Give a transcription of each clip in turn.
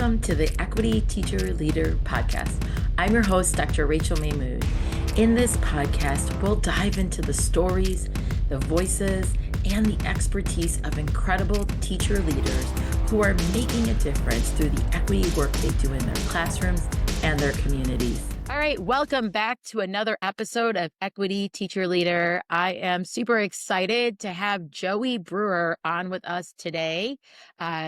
Welcome to the Equity Teacher Leader Podcast. I'm your host, Dr. Rachael Mahmood. In this podcast, we'll dive into the stories, the voices, and the expertise of incredible teacher leaders who are making a difference through the equity work they do in their classrooms and their communities. All right, welcome back to another episode of Equity Teacher Leader. I am super excited to have Joey Brewer on with us today.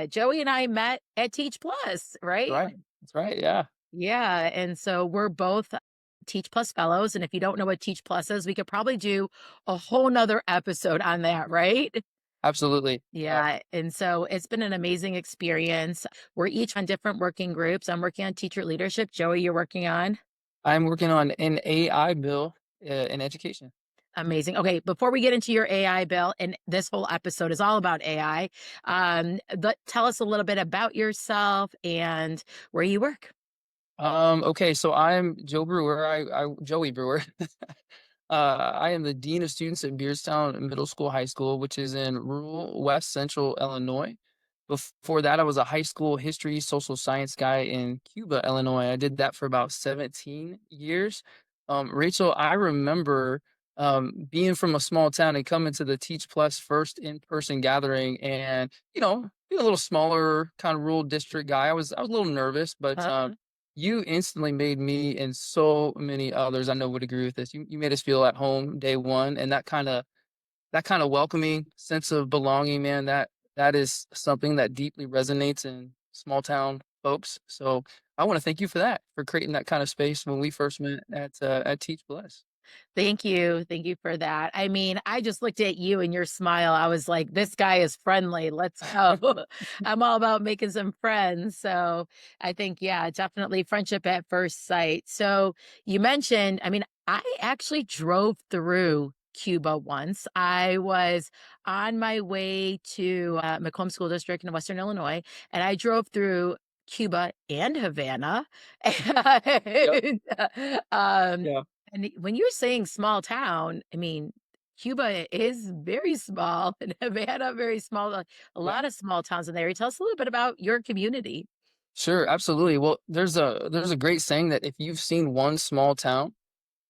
Joey and I met at Teach Plus, right? That's right. Yeah, Yeah, and so we're both Teach Plus fellows. And if you don't know what Teach Plus is, we could probably do a whole nother episode on that, right? absolutely. Yeah, and so it's been an amazing experience. We're each on different working groups. I'm working on teacher leadership. Joey, you're working on? I'm working on an AI bill in education. Amazing. Okay, before we get into your AI bill, and this whole episode is all about AI, but tell us a little bit about yourself and where you work. Okay, so I'm Joe Brewer. Joey Brewer. I am the dean of students at Beardstown Middle School, High School, which is in rural West Central Illinois. Before that, I was a high school history, social science guy in Cuba, Illinois. I did that for about 17 years. Rachel, I remember being from a small town and coming to the Teach Plus first in-person gathering, and being a little smaller, kind of rural district guy. I was a little nervous, but Uh, you instantly made me and so many others I know would agree with this. You made us feel at home day one, and that kind of welcoming sense of belonging, man, that is something that deeply resonates in small town folks. So I want to thank you for that, for creating that kind of space when we first met at Teach Bless. Thank you. Thank you for that. I mean, I just looked at you and your smile. I was like, this guy is friendly. Let's go. I'm all about making some friends. So I think, yeah, definitely friendship at first sight. So you mentioned, I mean, I actually drove through Cuba once. I was on my way to Macomb School District in Western Illinois, and I drove through Cuba and Havana. Yep. And, um, Yeah. and when you're saying small town, I mean, Cuba is very small and Havana very small, a Yeah. lot of small towns in there. Tell us a little bit about your community. Sure, absolutely. Well, there's a great saying that if you've seen one small town,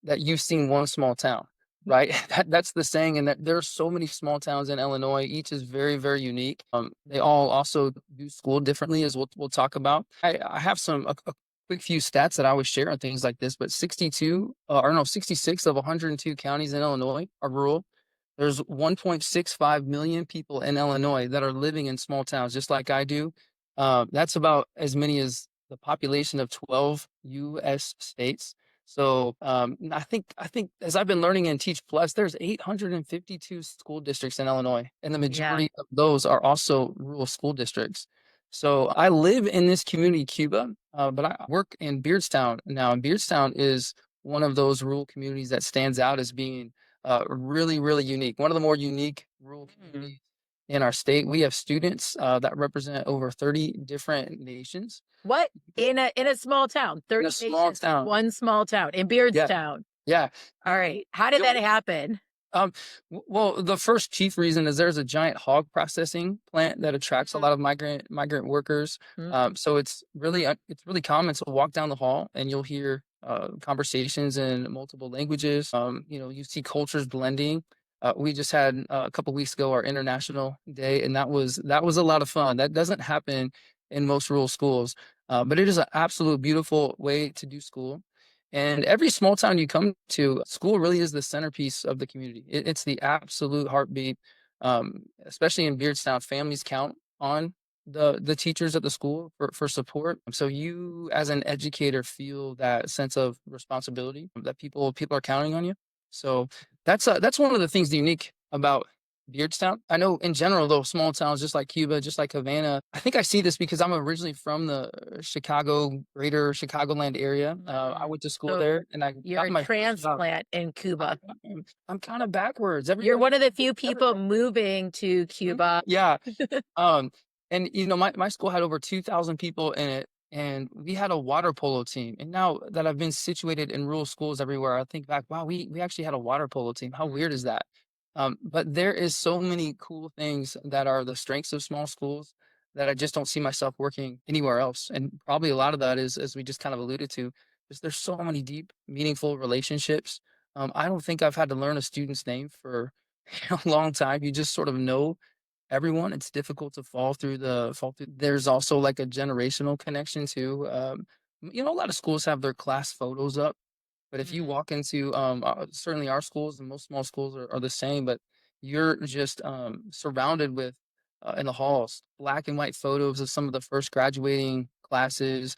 that you've seen one small town, right? That's the saying, and that there are so many small towns in Illinois. Each is very, very unique. They all also do school differently, as we'll talk about. I have a quick few stats that I always share on things like this, but 66 of 102 counties in Illinois are rural. There's 1.65 million people in Illinois that are living in small towns, just like I do. That's about as many as the population of 12 U.S. states. So I think as I've been learning in Teach Plus, there's 852 school districts in Illinois, and the Yeah. majority of those are also rural school districts. So I live in this community, Cuba, but I work in Beardstown now, and Beardstown is one of those rural communities that stands out as being really, really unique. One of the more unique rural Mhm. communities in our state. We have students that represent over 30 different nations What in a small town, in a 30 small nations, town. one small town in Yeah, Beardstown. yeah. All right. How did that You'll happen? Um, well, the first chief reason is there's a giant hog processing plant that attracts a lot of migrant workers. Mhm. So it's really common to walk down the hall and you'll hear conversations in multiple languages. You see cultures blending. We just had a couple weeks ago our International Day, and that was a lot of fun. That doesn't happen in most rural schools, but it is an absolute beautiful way to do school. And every small town you come to, school really is the centerpiece of the community. It's the absolute heartbeat. Especially in Beardstown, families count on the teachers at the school for support. So you, as an educator, feel that sense of responsibility that people are counting on you. So that's one of the things unique about Beardstown. I know in general, though, small towns just like Cuba, just like Havana. I think I see this because I'm originally from the greater Chicagoland area. I Mm. went to school So there, and I you're got a my first job. transplant in I, Cuba. I'm kind of backwards. You're Everybody, one of the few people everybody. moving to Mhm. Cuba. Yeah. Um, and my school had over 2,000 people in it, and we had a water polo team. And now that I've been situated in rural schools everywhere, I think back, wow, we actually had a water polo team. How weird is that? But there is so many cool things that are the strengths of small schools. that I just don't see myself working anywhere else. And probably a lot of that is, as we just kind of alluded to, is there's so many deep, meaningful relationships. I don't think I've had to learn a student's name for a long time. You just sort of know everyone. It's difficult to fall through. There's also like a generational connection too. A lot of schools have their class photos up, but if you Mhm. walk into, certainly our schools and most small schools are the same, but you're just surrounded with, in the halls, black and white photos of some of the first graduating classes.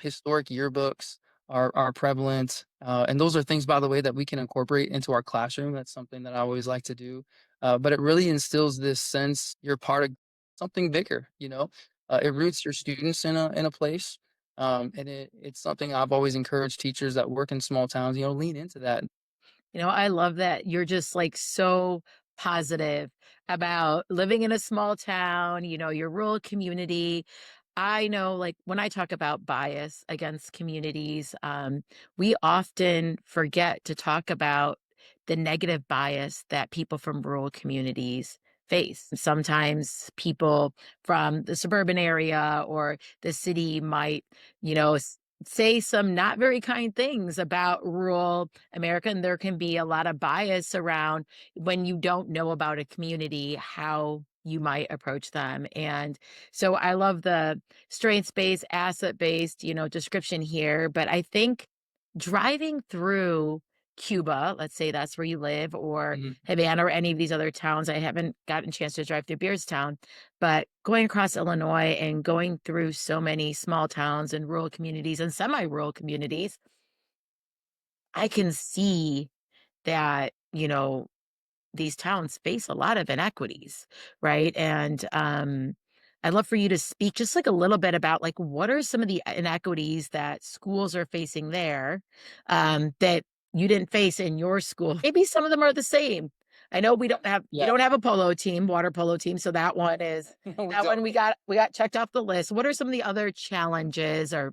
Historic yearbooks are prevalent, and those are things, by the way, that we can incorporate into our classroom. That's something that I always like to do. But it really instills this sense you're part of something bigger. It roots your students in a place, and it's something I've always encouraged teachers that work in small towns, lean into that. I love that you're just like so positive about living in a small town, your rural community. I know, like, when I talk about bias against communities, we often forget to talk about the negative bias that people from rural communities face. Sometimes people from the suburban area or the city might, say some not very kind things about rural America. And there can be a lot of bias around when you don't know about a community, how you might approach them. And so I love the strengths based, asset based, description here. But I think driving through Cuba, let's say that's where you live, or Mhm. Havana, or any of these other towns. I haven't gotten a chance to drive through Beardstown, but going across Illinois and going through so many small towns and rural communities and semi rural communities, I can see that, these towns face a lot of inequities, right? And I'd love for you to speak just like a little bit about like what are some of the inequities that schools are facing there, that you didn't face in your school. Maybe some of them are the same. I know we Yeah. don't have a polo team, water polo team, so No, we that don't. one we got checked off the list. What are some of the other challenges or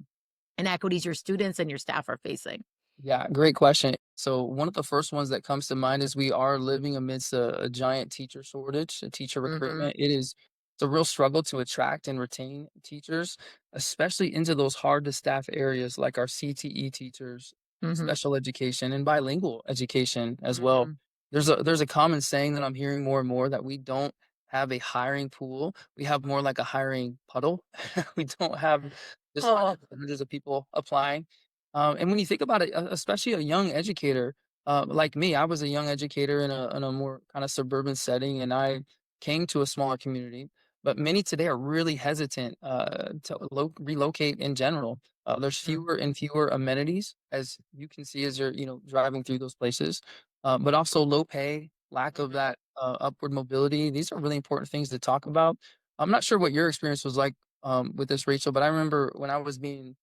inequities your students and your staff are facing? Yeah, great question. So one of the first ones that comes to mind is we are living amidst a giant teacher shortage, a teacher Mhm. recruitment. It's a real struggle to attract and retain teachers, especially into those hard to staff areas like our CTE teachers, Mhm. special education, and bilingual education as well. Mhm. There's a common saying that I'm hearing more and more that we don't have a hiring pool. We have more like a hiring puddle. We don't have just Oh. hundreds of people applying, and when you think about it, especially a young educator, like me, I was a young educator in a more kind of suburban setting, and I came to a smaller community. But many today are really hesitant to relocate in general. There's Mm. fewer and fewer amenities, as you can see as you're driving through those places, but also low pay, lack of Mhm. that upward mobility. These are really important things to talk about. I'm not sure what your experience was like with this, Rachel, but I remember when I was being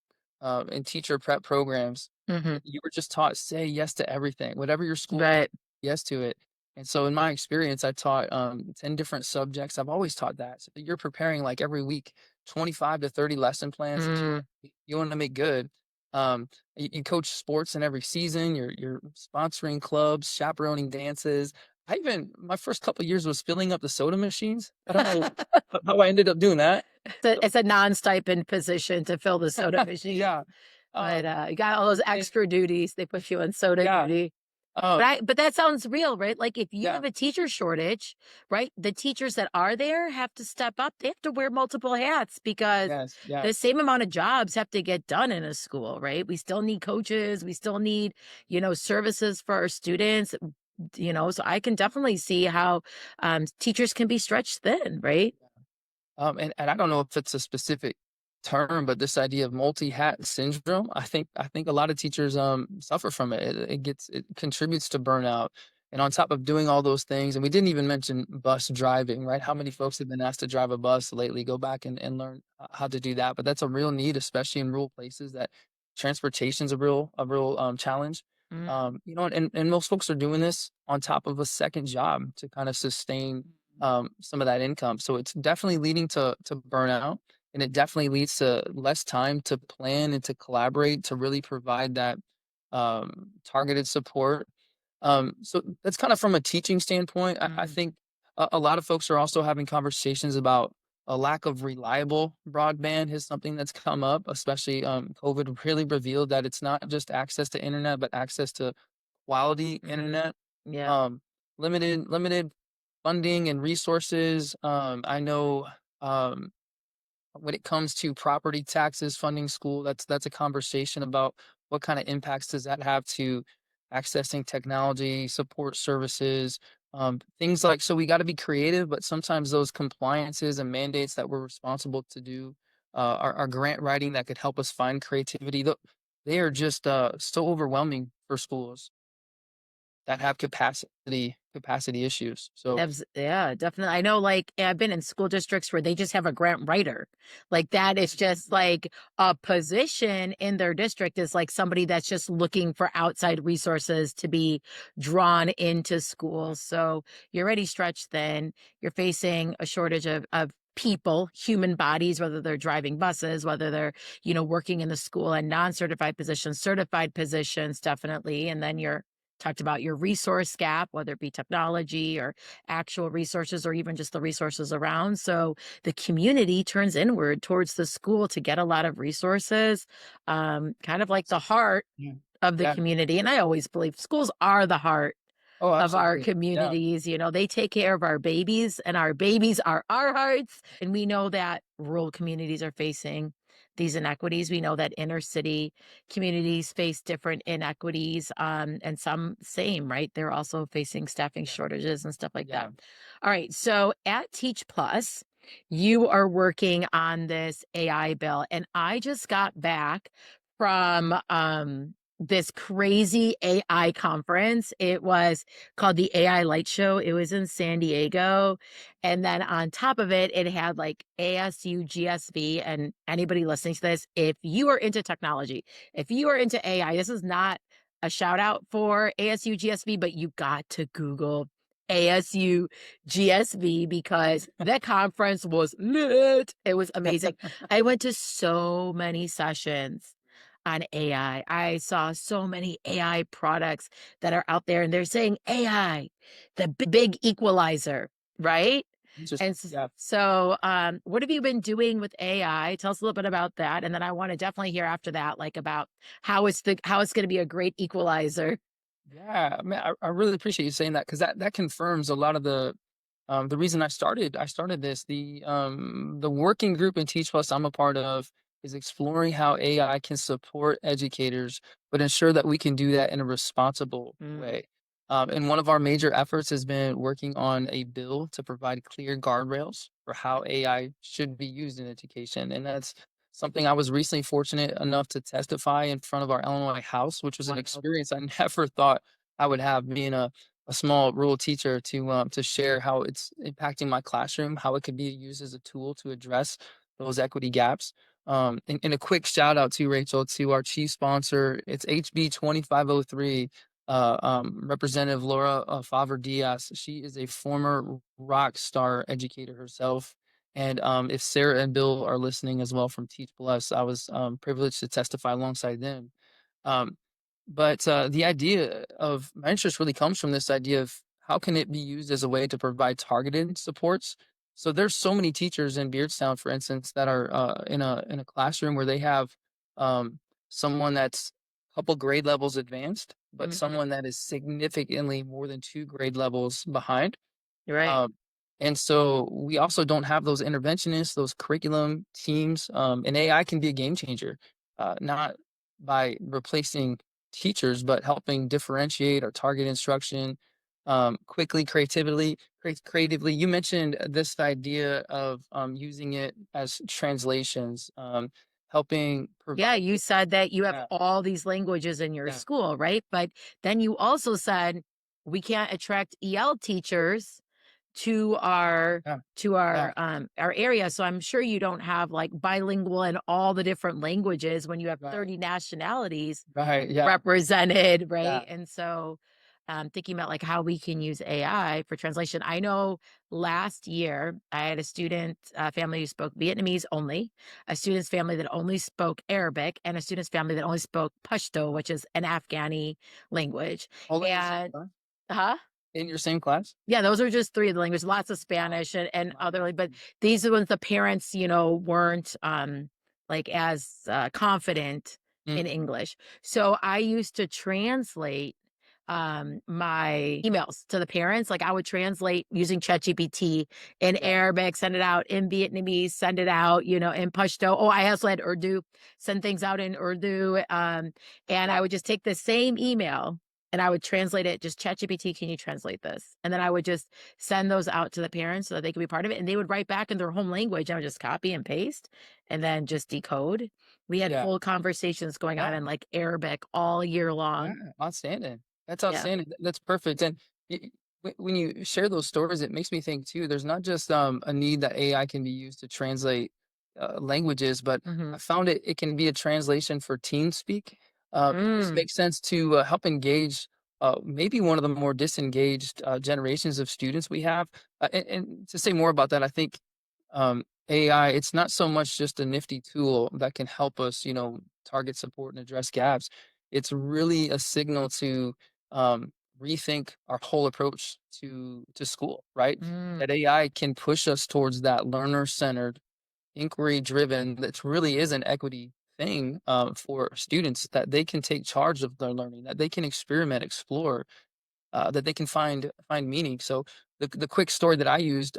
in teacher prep programs, Mhm. you were just taught say yes to everything, whatever your school Right. yes to it. And so in my experience, I taught 10 different subjects. I've always taught that. So you're preparing like every week, 25 to 30 lesson plans that Mm. you want to make good. You coach sports in every season, you're sponsoring clubs, chaperoning dances. My first couple years was filling up the soda machines. I don't know how I ended up doing that. It's a non-stipend position to fill the soda machine, Yeah. but, Um, you got all those and extra duties. They put you on soda yeah. duty. Um, But that sounds real, right? Like, if you yeah. have a teacher shortage, right, the teachers that are there have to step up. They have to wear multiple hats because Yes, the yes. same amount of jobs have to get done in a school, right? We still need coaches. We still need, services for our students, so I can definitely see how, teachers can be stretched thin, right? And I don't know if it's a specific term, but this idea of multi-hat syndrome, I think a lot of teachers suffer from it. It contributes to burnout. And on top of doing all those things, and we didn't even mention bus driving, right? How many folks have been asked to drive a bus lately? Go back and learn how to do that. But that's a real need, especially in rural places that transportation's a real challenge. Mm. And most folks are doing this on top of a second job to kind of sustain some of that income. So it's definitely leading to burnout, and it definitely leads to less time to plan and to collaborate to really provide that targeted support. So that's kind of from a teaching standpoint. I Mhm. think a lot of folks are also having conversations about a lack of reliable broadband is something that's come up, especially COVID really revealed that it's not just access to internet, but access to quality Mhm. internet. Yep. Um, limited funding and resources. I know um, when it comes to property taxes funding school, that's a conversation about what kind of impacts does that have to accessing technology, support services, things like so we got to be creative, but sometimes those compliances and mandates that we're responsible to do, our grant writing that could help us find creativity, they are just so overwhelming for schools that have capacity issues. So Yeah, definitely. I know, like, I've been in school districts where they just have a grant writer. Like, that is just like a position in their district is like somebody that's just looking for outside resources to be drawn into schools. So you're already stretched thin. You're facing a shortage of people, human bodies, whether they're driving buses, whether they're, working in the school and non-certified positions, certified positions, definitely. And then you're talked about your resource gap, whether it be technology or actual resources or even just the resources around. So the community turns inward towards the school to get a lot of resources, kind of like the heart yeah, of the yeah. community. And I always believe schools are the heart Oh, of our absolutely. Yeah. communities. They take care of our babies, and our babies are our hearts. And we know that rural communities are facing these inequities. We know that inner city communities face different inequities, and some same, right? They're also facing staffing Yeah. shortages and stuff like that. Yeah. All right. So at Teach Plus, you are working on this AI bill, and I just got back from this crazy AI conference. It was called the AI Light Show. It was in San Diego. And then on top of it, it had like ASU GSV. And anybody listening to this, if you are into technology, if you are into AI, this is not a shout out for ASU GSV, but you got to Google ASU GSV because that conference was lit. It was amazing. I went to so many sessions on AI. I saw so many AI products that are out there, and they're saying AI, the big equalizer, right? And Interesting. Yeah. so, what have you been doing with AI? Tell us a little bit about that, and then I want to definitely hear after that, like about how it's going to be a great equalizer. Yeah, man, I really appreciate you saying that because that confirms a lot of the reason I started this. The working group in Teach Plus I'm a part of is exploring how AI can support educators, but ensure that we can do that in a responsible Mm, way. And one of our major efforts has been working on a bill to provide clear guardrails for how AI should be used in education, and that's something I was recently fortunate enough to testify in front of our Illinois House, which was an wow. experience I never thought I would have being a small rural teacher to share how it's impacting my classroom, how it could be used as a tool to address those equity gaps. And a quick shout out to Rachel, to our chief sponsor. It's HB 2503. Representative Laura Favre Diaz. She is a former rock star educator herself. And if Sarah and Bill are listening as well from Teach Plus, I was privileged to testify alongside them. Um, but the idea of my interest really comes from this idea of how can it be used as a way to provide targeted supports. So there's so many teachers in Beardstown, for instance, that are in a classroom where they have someone that's a couple grade levels advanced, but Mhm. someone that is significantly more than 2 grade levels behind. You're right. um, and so we also don't have those interventionists, those curriculum teams, and AI can be a game changer, not by replacing teachers, but helping differentiate or target instruction quickly, creatively. You mentioned this idea of using it as translations, helping Yeah, provide. you said that you have Yeah, all these languages in your yeah, school, right? But then you also said we can't attract EL teachers to our yeah, to yeah. our area. So I'm sure you don't have like bilingual in all the different languages when you have Right, 30 nationalities right, yeah, represented, right? yeah. And so thinking about like how we can use AI for translation. I know last year I had a student family who spoke Vietnamese only, a student's family that only spoke Arabic, and a student's family that only spoke Pashto, which is an Afghani language. All at the same And time. huh? in your same class? Yeah, those are just 3 of the languages, lots of Wow. Spanish and Wow. other, like, but these are ones the parents, weren't, like, as, confident in Mhm. English. So, I used to translate, my emails to the parents, like, I would translate using ChatGPT in Yeah. Arabic, send it out in Vietnamese, send it out, in Pashto. Oh, I also had Urdu, send things out in Urdu, and I would just take the same email and I would translate it, just ChatGPT, can you translate this? And then I would just send those out to the parents so that they could be part of it. And they would write back in their home language. I would just copy and paste and then just decode. We had Yeah. full conversations going on Yeah. in like Arabic all year Yeah, long. outstanding. That's Yeah. outstanding. That's perfect. And when you share those stories, it makes me think too. There's not just a need that AI can be used to translate languages, but Hmm. I found it can be a translation for team speak. This Mm, makes sense to help engage maybe one of the more disengaged generations of students we have. And to say more about that, I think AI, it's not so much just a nifty tool that can help us, target support and address gaps. It's really a signal to rethink our whole approach to school, right? mm. That AI can push us towards that learner-centered, inquiry-driven, that really is an equity thing for students, that they can take charge of their learning, that they can experiment, explore, that they can find meaning. So the quick story that I used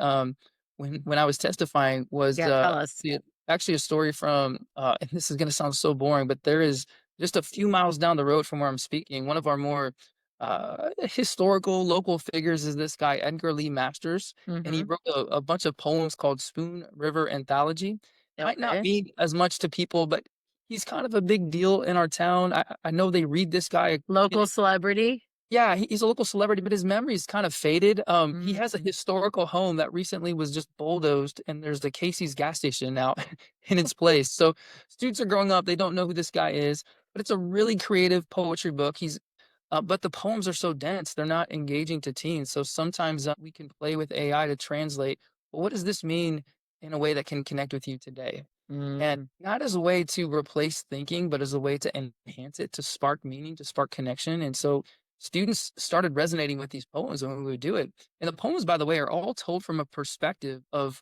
when I was testifying was Yeah, tell us. actually a story from and this is going to sound so boring, but there is just a few miles down the road from where I'm speaking. One of our more historical local figures is this guy Edgar Lee Masters, and he Hmm. wrote a bunch of poems called Spoon River Anthology. Might not Okay. mean as much to people, but he's kind of a big deal in our town. I know they read this guy. Local celebrity. Yeah, he's a local celebrity, but his memory's kind of faded. He has a Mm. historical home that recently was just bulldozed, and there's the Casey's gas station now in its place. So students are growing up, they don't know who this guy is, but it's a really creative poetry book. But the poems are so dense, they're not engaging to teens. So sometimes we can play with AI to translate. Well, what does this mean in a way that can connect with you today? And Mm. not as a way to replace thinking, but as a way to enhance it, to spark meaning, to spark connection. And so students started resonating with these poems when we would do it. And the poems, by the way, are all told from a perspective of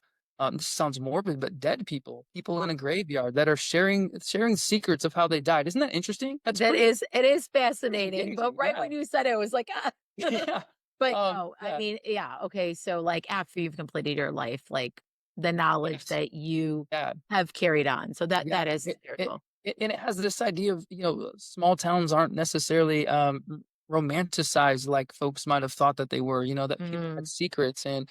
this sounds morbid, but dead people, people in a graveyard that are sharing secrets of how they died. Isn't that interesting? That's It is pretty fascinating. But engaging. right Yeah. when you said it, it was like, ah. Yeah. But no, I Yeah. mean, yeah, okay, so, like, after you've completed your life, like, the knowledge Yes. that you Yeah. have carried on, so Yeah, that is it spiritual. and it has this idea of, small towns aren't necessarily, romanticized like folks might have thought that they were, that people had Mhm. secrets and,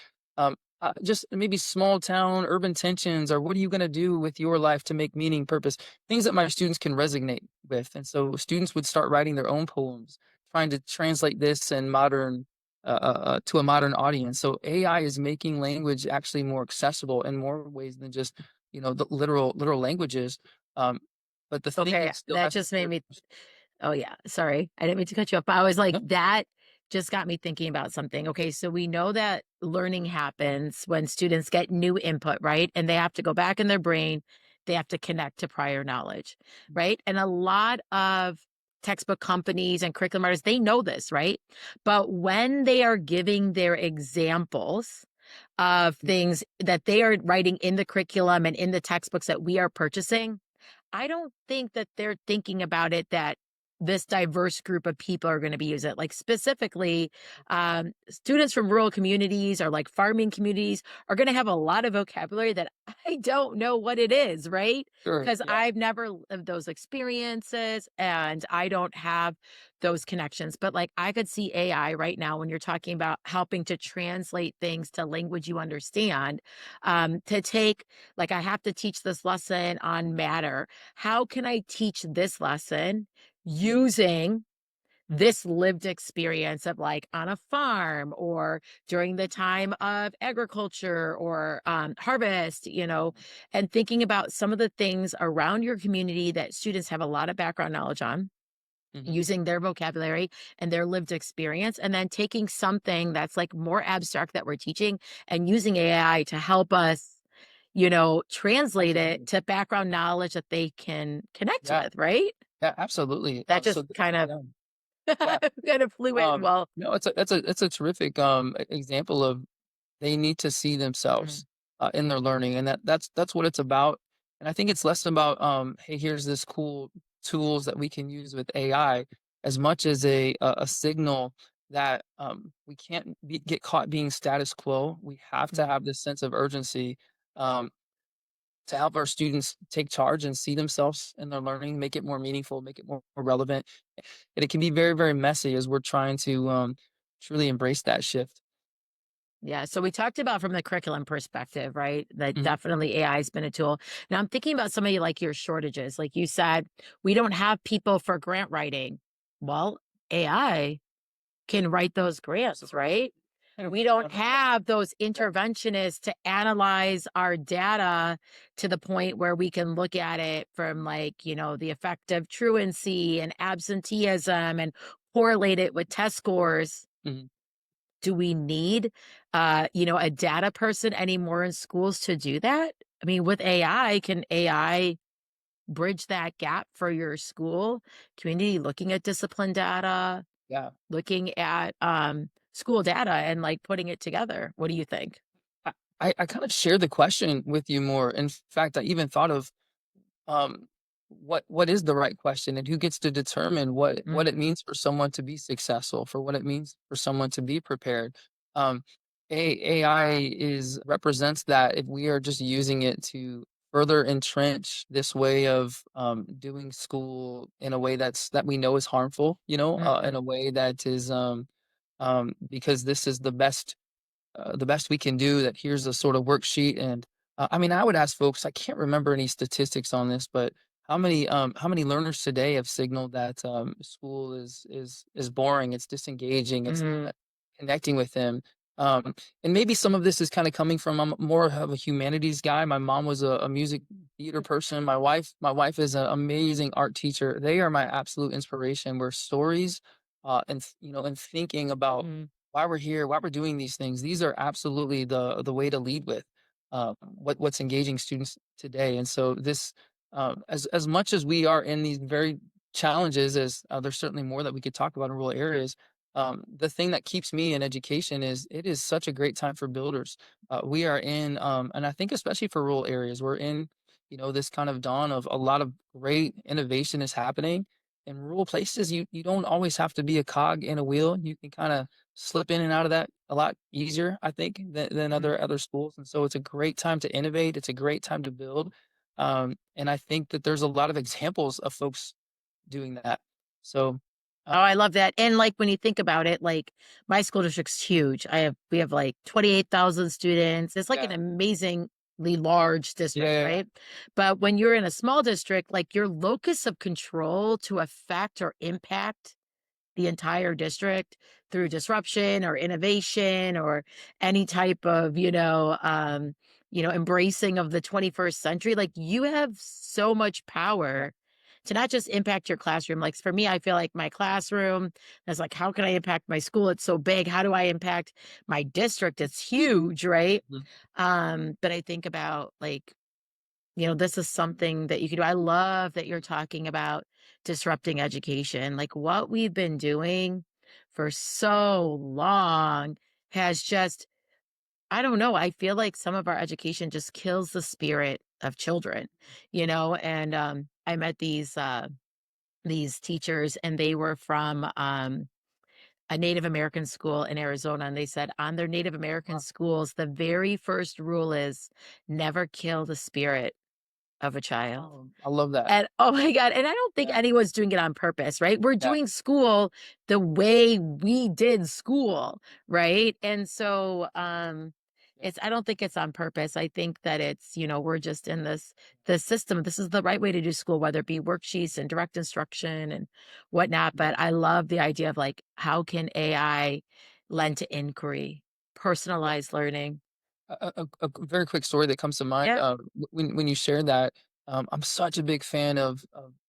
just maybe small town urban tensions or what are you gonna do with your life to make meaning, purpose, things that my students can resonate with, and so students would start writing their own poems, trying to translate this in modern, to a modern audience, so AI is making language actually more accessible in more ways than just the literal languages, um, but the Okay, thinking still that has to just stay made with me. us. Oh, yeah, sorry, I didn't mean to cut you off, but I was like, No, that just got me thinking about something. Okay, so we know that learning happens when students get new input, right? And they have to go back in their brain, they have to connect to prior knowledge, right? And a lot of textbook companies and curriculum writers, they know this, right? But when they are giving their examples of things that they are writing in the curriculum and in the textbooks that we are purchasing, I don't think that they're thinking about it that this diverse group of people are going to be using it. Like specifically, students from rural communities or like farming communities are going to have a lot of vocabulary that I don't know what it is, right? sure, Because yeah, I've never lived those experiences and I don't have those connections. But like I could see AI right now when you're talking about helping to translate things to language you understand, to take, like, I have to teach this lesson on matter. How can I teach this lesson using this lived experience of like on a farm or during the time of agriculture or harvest, and thinking about some of the things around your community that students have a lot of background knowledge on, mhm, using their vocabulary and their lived experience, and then taking something that's like more abstract that we're teaching and using AI to help us, translate it absolutely, to background knowledge that they can connect yeah, with, right? yeah, absolutely, That so just kind of yeah. Yeah. Kind of fluent. Well, No, it's a terrific, example of they need to see mm, themselves, in their learning, and that's what it's about, and I think it's less about, "Hey, here's this cool tools that we can use with AI," as much as a signal that, we can't get caught being status quo. We have to mm. have this sense of urgency, um, to help our students take charge and see themselves in their learning, make it more meaningful, make it more relevant, and it can be very, very messy as we're trying to, truly embrace that shift. Yeah, so we talked about from the curriculum perspective, right? That Mhm. definitely AI has been a tool. Now I'm thinking about some of you like your shortages. Like you said, we don't have people for grant writing. Well, AI can write those grants, Absolutely. right? And We don't 100%. have those Yeah. interventionists to analyze our data to the point where we can look at it from like, the effect of truancy and absenteeism and correlate it with test scores. Mhm. Do we need, a data person anymore in schools to do that? I mean, with AI, can AI bridge that gap for your school community, looking at discipline data, Yeah. looking at school data and like putting it together? What do you think? I I kind of share the question with you more. In fact, I even thought of um, what is the right question and who gets to determine what Mm, it means for someone to be successful, for what it means for someone to be prepared. Um, AI is represents that if we are just using it to further entrench this way of doing school in a way that we know is harmful, in mm-mm, a way that is because this is the best we can do, that here's a sort of worksheet. And I mean, I would ask folks, I can't remember any statistics on this, but how many learners today have signaled that school is boring, it's disengaging, it's mm, not connecting with them. um, and maybe some of this is kind of coming from, I'm more of a humanities guy. My mom was a music theater person. My wife is an amazing art teacher. They are my absolute inspiration, where stories and thinking about mm. why we're here, why we're doing these things. These are absolutely the way to lead with what's engaging students today. And so this, as much as we are in these very challenges, as there's certainly more that we could talk about in rural areas. The thing that keeps me in education is it is such a great time for builders. We are in, and I think especially for rural areas, we're in, this kind of dawn of a lot of great innovation is happening. In rural places, you don't always have to be a cog in a wheel. You can kind of slip in and out of that a lot easier, I think, than Mm. other schools. And so it's a great time to innovate. It's a great time to build. And I think that there's a lot of examples of folks doing that. So, Oh, I love that. And like when you think about it, like my school district's huge. We have like 28,000 students. It's like an yeah, amazingly large yeah, district, yeah, yeah. right? But when you're in a small district, like your locus of control to affect or impact the entire district through disruption or innovation or any type of, embracing of the 21st century, like you have so much power to not just impact your classroom. Like for me, I feel like my classroom is like, how can I impact my school? It's so big. How do I impact my district? It's huge, right? Mhm. But I think about like, this is something that you could do. I love that you're talking about disrupting education. Like what we've been doing for so long has just, I don't know. I feel like some of our education just kills the spirit of children, and I met these teachers and they were from a Native American school in Arizona. And they said on their Native American Wow. schools, the very first rule is never kill the spirit of a child. Oh, I love that. And oh my god, and I don't think Yeah, anyone's doing it on purpose, right? We're yeah, doing school the way we did school, right? And so, yeah, I don't think it's on purpose. I think that it's, we're just in the system. This is the right way to do school, whether it be worksheets and direct instruction and whatnot. yeah. But I love the idea of like, how can AI lend to inquiry, Yeah. personalized learning? A very quick story that comes to mind, Yeah. when you share that. I'm such a big fan of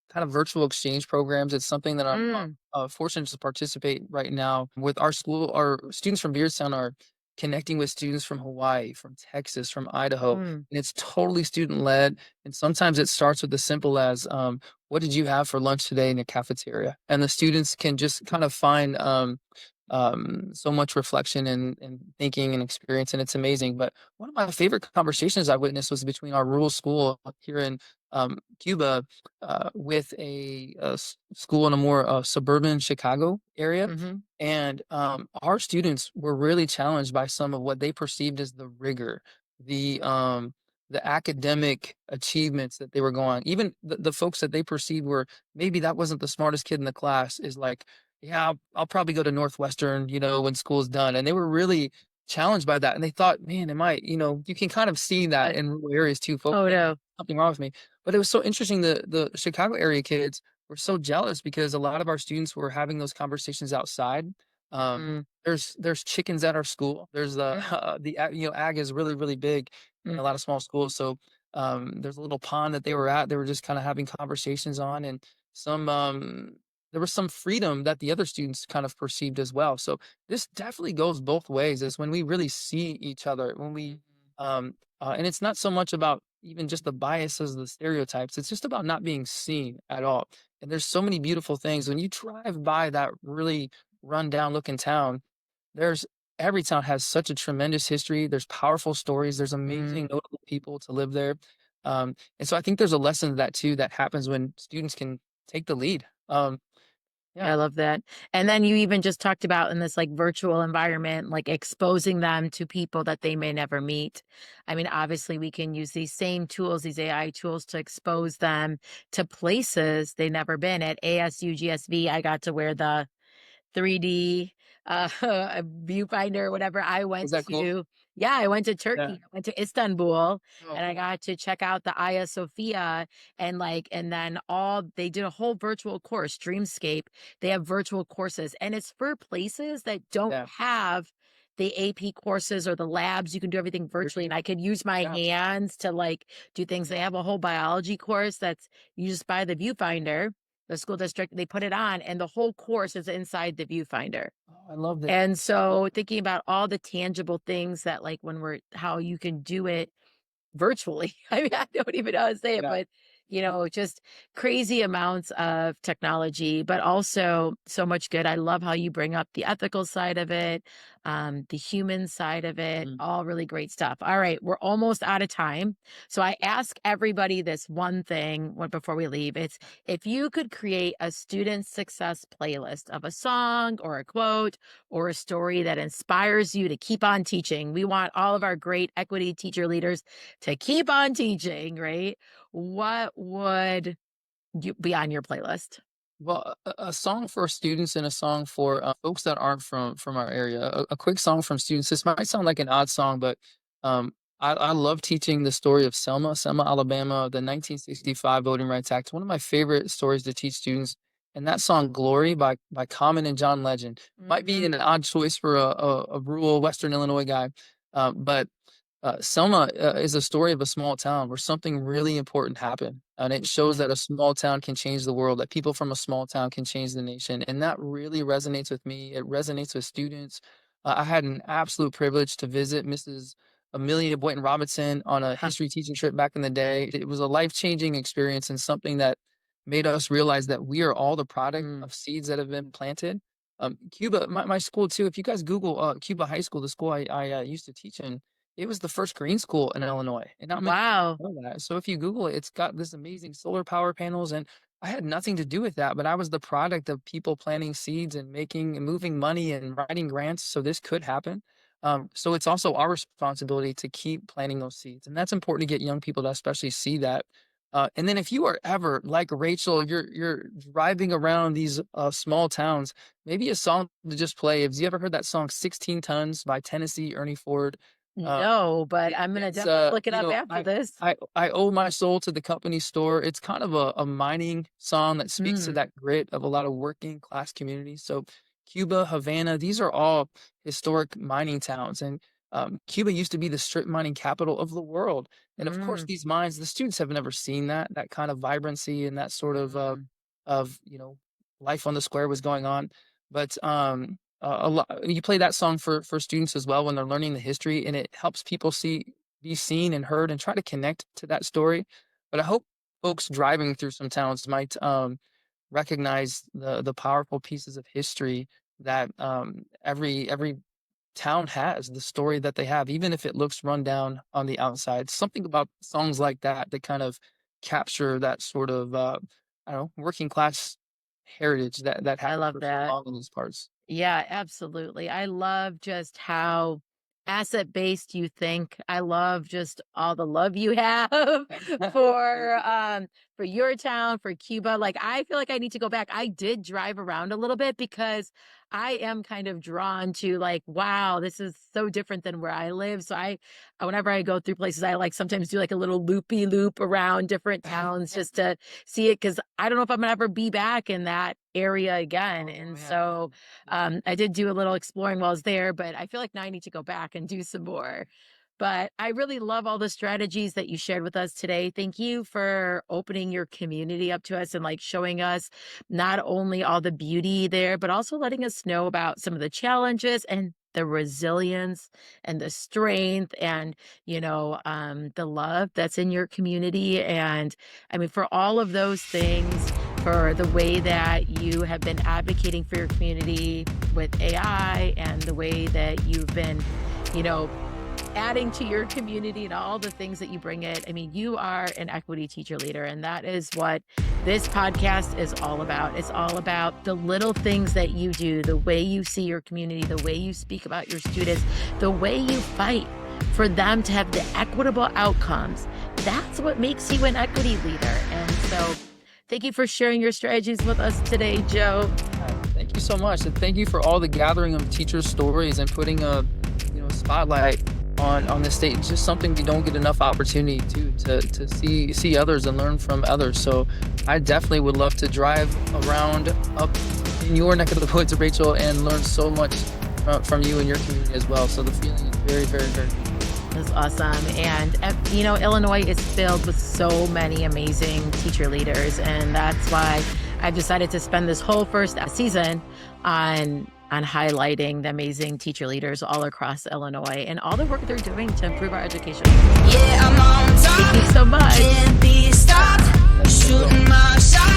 kind of virtual exchange programs. It's something that I'm Mm, fortunate to participate right now with our school. Our students from Beardstown are connecting with students from Hawaii, from Texas, from Idaho, Mm. and it's totally student-led, and sometimes it starts with as simple as, "What did you have for lunch today in the cafeteria?" And the students can just kind of find, so much reflection and thinking and experience, and it's amazing. But one of my favorite conversations I witnessed was between our rural school here in Cuba with a school in a more suburban Chicago area. Mhm. And our students were really challenged by some of what they perceived as the rigor, the academic achievements that they were going. Even the folks that they perceived were maybe that wasn't the smartest kid in the class is like, yeah, I'll probably go to Northwestern, when school's done. And they were really challenged by that. And they thought, man, you can kind of see that in rural areas too. Folks Oh, think no. something wrong with me. But it was so interesting. The Chicago area kids were so jealous because a lot of our students were having those conversations outside. Mm. There's chickens at our school. There's the Mm. ag is really, really big in Mm. a lot of small schools. So there's a little pond that they were at. They were just kind of having conversations on, and some there was some freedom that the other students kind of perceived as well. So this definitely goes both ways. Is when we really see each other, when we Mhm. and it's not so much about even just the biases, the stereotypes. It's just about not being seen at all. And there's so many beautiful things when you drive by that really run down looking town. There's every town has such a tremendous history. There's powerful stories. There's Mm. amazing notable people to live there. And so I think there's a lesson of that too that happens when students can take the lead. Yeah, I love that. And then you even just talked about in this like virtual environment, like exposing them to people that they may never meet. I mean, obviously, we can use these same tools, these AI tools to expose them to places they never been. At ASU GSV, I got to wear the 3D viewfinder, whatever. I was went that cool? to, yeah, I went to Yeah. Turkey. I went to Istanbul Oh, and I cool. got to check out the Hagia Sophia and and then they did a whole virtual course, Dreamscape. They have virtual courses and it's for places that don't Yeah. have the AP courses or the labs. You can do everything virtually and I could use my Yeah. hands to do things. They have a whole biology course that's you just buy the viewfinder, the school district, they put it on and the whole course is inside the viewfinder. Oh, I love that. And I love so that. thinking about all the tangible things that when how you can do it virtually. I mean, I don't even know how to say it, Yeah. but just crazy amounts of technology, but also so much good. I love how you bring up the ethical side of it, the human side of it, Mm. all really great stuff. All right, we're almost out of time. So I ask everybody this one thing before we leave. It's if you could create a student success playlist of a song or a quote or a story that inspires you to keep on teaching. We want all of our great equity teacher leaders to keep on teaching, right? What would you be on your playlist? Well, a song for students and a song for folks that aren't from our area. A quick song from students. This might sound like an odd song, but I love teaching the story of Selma, Alabama, the 1965 Voting Rights Act. One of my favorite stories to teach students. And that song, "Glory" by Common and John Legend, might be Mhm. an odd choice for a rural Western Illinois guy, but Selma is a story of a small town where something really important happened, and it shows Mhm. that a small town can change the world, that people from a small town can change the nation, and that really resonates with me. It resonates with students. I had an absolute privilege to visit Mrs. Amelia Boynton Robinson on a Huh. history teaching trip back in the day. It was a life-changing experience and something that made us realize that we are all the product Mm. of seeds that have been planted. Cuba, my school too. If you guys Google Cuba High School, the school I used to teach in, it was the first green school in Illinois, and not many Wow. people know that. So if you Google it, it's got this amazing solar power panels, and I had nothing to do with that, but I was the product of people planting seeds and making and moving money and writing grants, so this could happen. So it's also our responsibility to keep planting those seeds, and that's important to get young people to especially see that. And then if you are ever like Rachel, you're driving around these small towns, maybe a song to just play. Have you ever heard that song "16 Tons" by Tennessee Ernie Ford? Uh, No, but I'm gonna it's, definitely look it you up know, after this. I owe my soul to the company store. It's kind of a mining song that speaks to Mm. that grit of a lot of working class communities. So Cuba, Havana, these are all historic mining towns. And Cuba used to be the strip mining capital of the world. And of course, Mm. these mines, the students have never seen that kind of vibrancy and that sort Mm. of life on the square was going on. But a lot. You play that song for students as well when they're learning the history, and it helps people be seen and heard and try to connect to that story. But I hope folks driving through some towns might recognize the powerful pieces of history that every town has, the story that they have, even if it looks run down on the outside. Something about songs like that kind of capture that sort of I don't know, working class heritage that I happened love for so that. long in these parts. Yeah, absolutely. I love just how asset-based you think. I love just all the love you have for your town, for Cuba. Like I feel like I need to go back. I did drive around a little bit because I am kind of drawn to like, wow, this is so different than where I live. So whenever I go through places, I like sometimes do like a little loopy loop around different towns just to see it because I don't know if I'm gonna ever be back in that area again. Oh And man. so I did do a little exploring while I was there, but I feel like now I need to go back and do some more. But I really love all the strategies that you shared with us today. Thank you for opening your community up to us and like showing us not only all the beauty there, but also letting us know about some of the challenges and the resilience and the strength and the love that's in your community. And I mean, for all of those things, for the way that you have been advocating for your community with AI and the way that you've been, you know, adding to your community and all the things that you bring it. I mean, you are an equity teacher leader, and that is what this podcast is all about. It's all about the little things that you do, the way you see your community, the way you speak about your students, the way you fight for them to have the equitable outcomes. That's what makes you an equity leader. And so thank you for sharing your strategies with us today, Joe. Thank you so much, and thank you for all the gathering of teachers' stories and putting a spotlight on this state. It's just something we don't get enough opportunity to see others and learn from others. So I definitely would love to drive around up in your neck of the woods, Rachel, and learn so much from you and your community as well. So the feeling is very, very, very good. That's awesome. And, Illinois is filled with so many amazing teacher leaders. And that's why I've decided to spend this whole first season on highlighting the amazing teacher leaders all across Illinois and all the work they're doing to improve our education. Yeah, I'm on top. Thank you so much. Can't be stopped. Shooting my shot.